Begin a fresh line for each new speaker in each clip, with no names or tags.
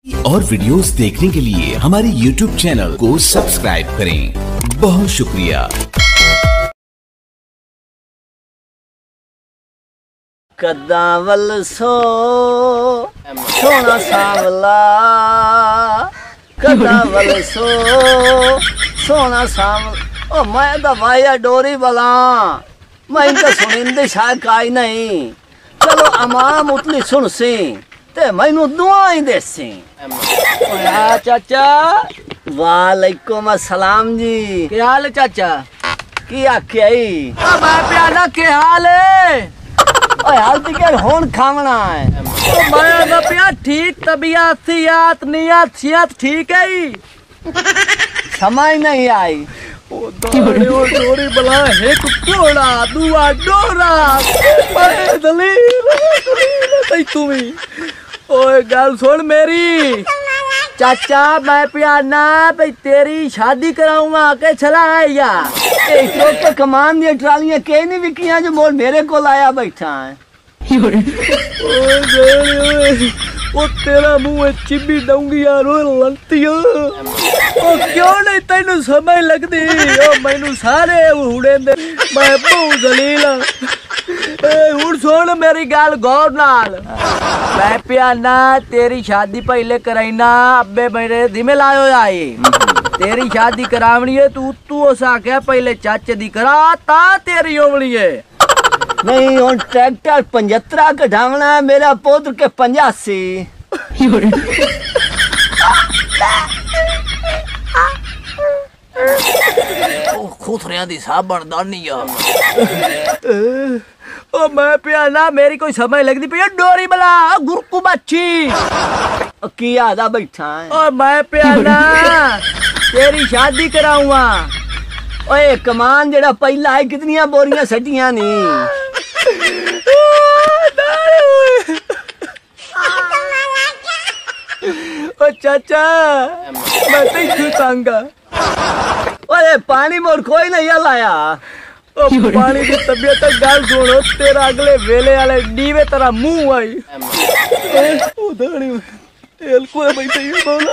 और वीडियोस देखने के लिए हमारे YouTube चैनल को सब्सक्राइब करें। बहुत शुक्रिया।
कदावल सोना सांवला, कदावल सोना सांवला। ओ मैं तो भाई डोरी वाला, मैं तो सुनिंदे शायद काई नहीं। चलो अमाम उतली सुन सी ते मैनू दुआई दे सी।
चाचा
वालेकुम अस्सलाम जी।
क्या हाल है चाचा?
की आख्या ही
मैं प्याना के हाल है?
ओए हाल तिकर होन खावना है।
मैं तो प्या ठीक, तबीयत सियात नियत सियात ठीक है ही।
समझ नहीं आई।
ओ डोरी बला है कोड़ा दुआ डोरा मैं दलील तुम्हें। ओए गल सुन मेरी चाचा, मैं प्याना भाई तेरी शादी कराऊंगा के चला आया।
के कमान दी ट्रालियां के नहीं विकियां जो मोल मेरे को लाया बैठा है।
ओ तेरा मुंह चिब्बी दूंगी यार लंतिया। ओ क्यों नहीं तेनू समझ लगदी? ओ मैनू सारे हुड़े दे, मैं बहुत जलील। हुण सुन मेरी गल गौर नाल। मैं प्याना तेरी शादी पहले कराईना, अब्बे मेरे दिमे लायो आए। तेरी शादी करावनी है तू उस आख्या पहले चाचे दी करा ता तेरी होवनी है।
नहीं हुण ट्रैक्टर 75 कढ़ावना है, मेरा पुत्र के 85।
खुथरिया दी साबन दानी आ। ओ मैं प्याना मेरी कोई समझ लगदी पई डोरी बला गुरकू बच्ची
की आदा बैठा है।
ओ मैं प्याना तेरी शादी कराऊंगा।
ओए कमान जेड़ा पहला है कितनियां बोरियां सटियां नी।
ओ चाचा मैं तेरी तंगा।
ओए पानी मोर कोई नहीं लाया।
ओ पानी की तबीयत गल सुनो, तेरा अगले वेले वाले डीवे तेरा मुंह आई। ओ दानी तेल को बैठे बोला।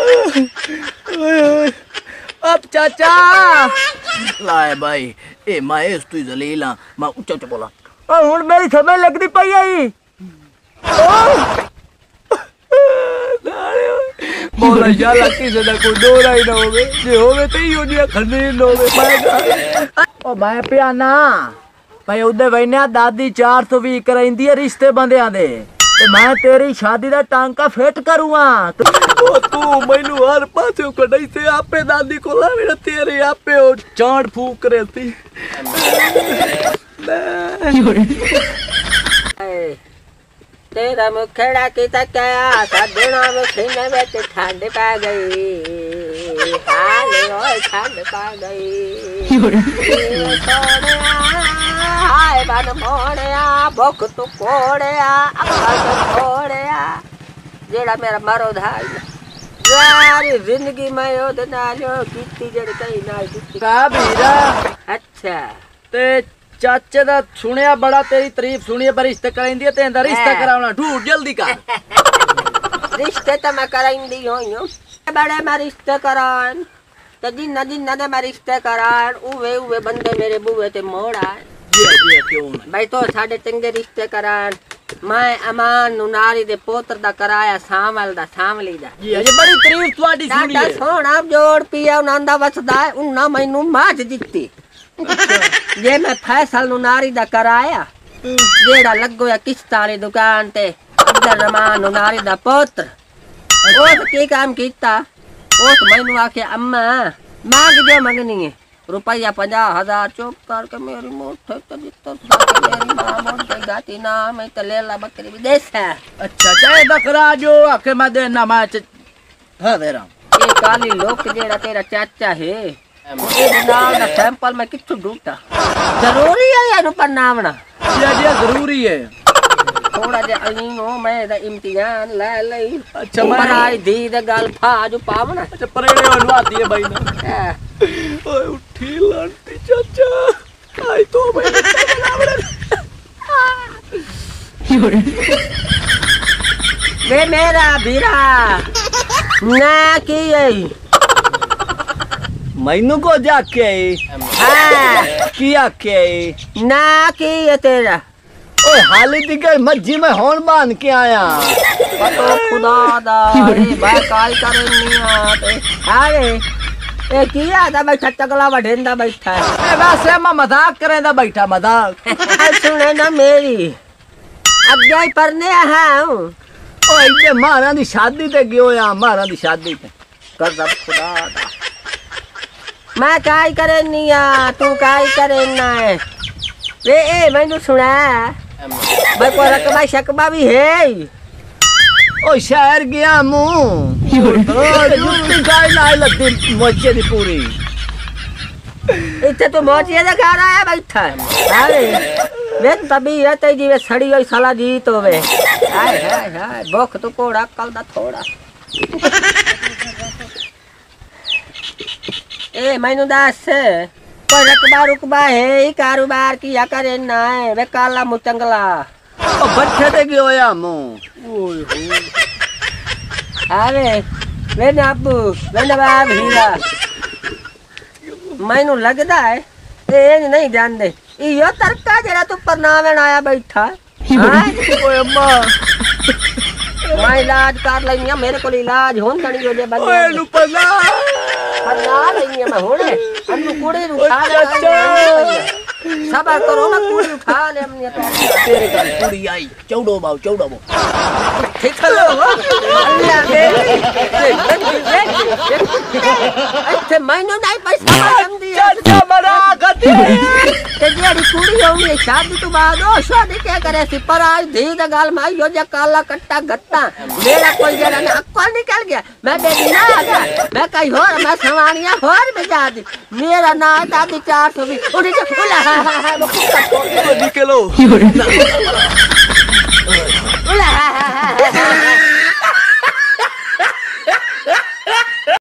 अब चाचा लाए भाई ए मैं तू जलीला मैं उच्चा उच्चा बोला। और हुण मेरी समझ लगदी पई आई। बोला शाला किसी का कोई डोरा ही ना होवे, जे होवे ते ही ओनिया खंडीर न होवे। ओ मैं प्याना भाई उदे वैन्या दादी 420 कराइंदी है रिश्ते बंदियां दे ते मैं तेरी शादी दा टांका फिट करूंगा। ओ तू मैनू हर पासे कढाई से आपे दादी को लावे ना तेरे आपे ओ चांड फूक करे थी।
तेरा मुखड़ा की तकिया सदना में सीने में ठंड पा गई। हाले ओए ठंड पा गई। हाय बन मोड़िया भुख तू कोड़िया कोड़िया जेड़ा मेरा मरो धाई सारी जिंदगी में ओदे नाल कीती जेड़ी कई नाल कीती।
का भीरा
अच्छा
ते चाचे दा सुनिया बड़ा तेरी तारीफ सुनिए पर रिश्ते कराइंदी ते इंदा रिश्ता करावना ढूंढ जल्दी कर।
रिश्ते तो मैं कराइंदी होई हूं बड़े मैं रिश्ते करान ते जिन्ना जिन्ना दे मैं रिश्ते करान उवे उवे बंदे मेरे बुए ते मोड़ा।
ये क्यों ना
भाई तो साडे चंगे रिश्ते करान। मैं अमान नुनारी दे पोत्र दा कराया सामल दा सामली दा।
ये बड़ी तारीफ ਤੁਹਾਡੀ सुनी
दादा सोना जोड़ पिया उनंदा वसदा उन्ना मैनू माज दित्ती। जे मैं फैसल नुनारी दा कराया जेड़ा लगो या किस्ता वाली दुकान ते अब्दुल रहमान नुनारी दा पुत्र उस की काम कीता। उस मैनू आखे अम्मा मांग जो मंगनी है रुपया 50,000 चुप करके मेरी मुट्ठी तो जितना मेरी मां मुझे गाती ना मैं तो लेला बकरी भी देश है।
अच्छा चाहे बकरा जो आखे मैं देना मैं हाँ दे रहा हूँ।
ये काली लोक जेड़ा तेरा चाचा है ये नाल दा सैंपल मैं किथों ढूंढता। जरूरी है या पर नामना
ये जरूरी है
थोड़ा जे अलीम हो मैं दा इम्तिहान ले लई।
अच्छा मैं
आई दी दे गल फाजू पावना।
अच्छा परेड़े बनवा दिए भाई ने। ओए उठी लांटी चाचा आई तो भाई
वे मेरा भीरा ना की यही
मैनू को जाके
हाँ
किया के
ना की ये तेरा
ओए हाली दिखे मज्जी में होन बांध के आया
पतो खुदा दा अरे भाई काई करे नहीं आते अरे ए किया दा बैठा चगला वढेंदा बैठा है
वैसे मैं मजाक करेंदा बैठा मजाक
सुने ना मेरी अब जाई परने हां
ओए ये मारा दी शादी ते गयो या मारा दी शादी ते
कसम खुदा दा मैं काई करे नहीं आ तू काई करे ना है वे ए मैनू सुना भाई को रकबा शकबा भी है
ओ शहर गया मुंह ओ जुत्ती गाय लाई लद्दी मोचे दी पूरी
इतने तो मोचिए दिखा रहा है बैठा अरे वे तभी है तेजी वे सड़ी हुई साला जी तो वे हाय हाय हाय भूख तो कोड़ा कल दा थोड़ा ए मैनू दास कोई रकबा रुकबा है कारोबार किया करे ना है वे काला मुचंगला
ओ बच्चे ते गयो या मुंह
अरे वे ना अबू वे ना बाप हीरा मैनू लगदा है ए नहीं जान दे यो तरका जरा तू परनावे आया बैठा
ओए अम्मा
मैं इलाज कर लेनी मेरे को इलाज होन तणी हो जे बंदे
ओए नु पला
परना लेनी मैं होने अन्नू कुड़ी उठा ले सबर करो ना कुड़ी उठा ले हमने
तेरे का पूरी आई चौड़ो बाव
ठीक है लो अल्लाह अच्छा मैनू नहीं पैसा मांग दिया
चाचा मरा गति
ते जेड़ी कुड़ी होगी शादी तो बाद ओ शादी क्या करे सी पर आज धी द गाल में यो जे काला कट्टा गत्ता मेरा कोई जरा ना अक्कल निकल गया मैं बेटी ना आ गया मैं कहीं और मैं सवानिया और में जा दी मेरा ना दादी 400 भी उड़ी के फुला
निकलो
उला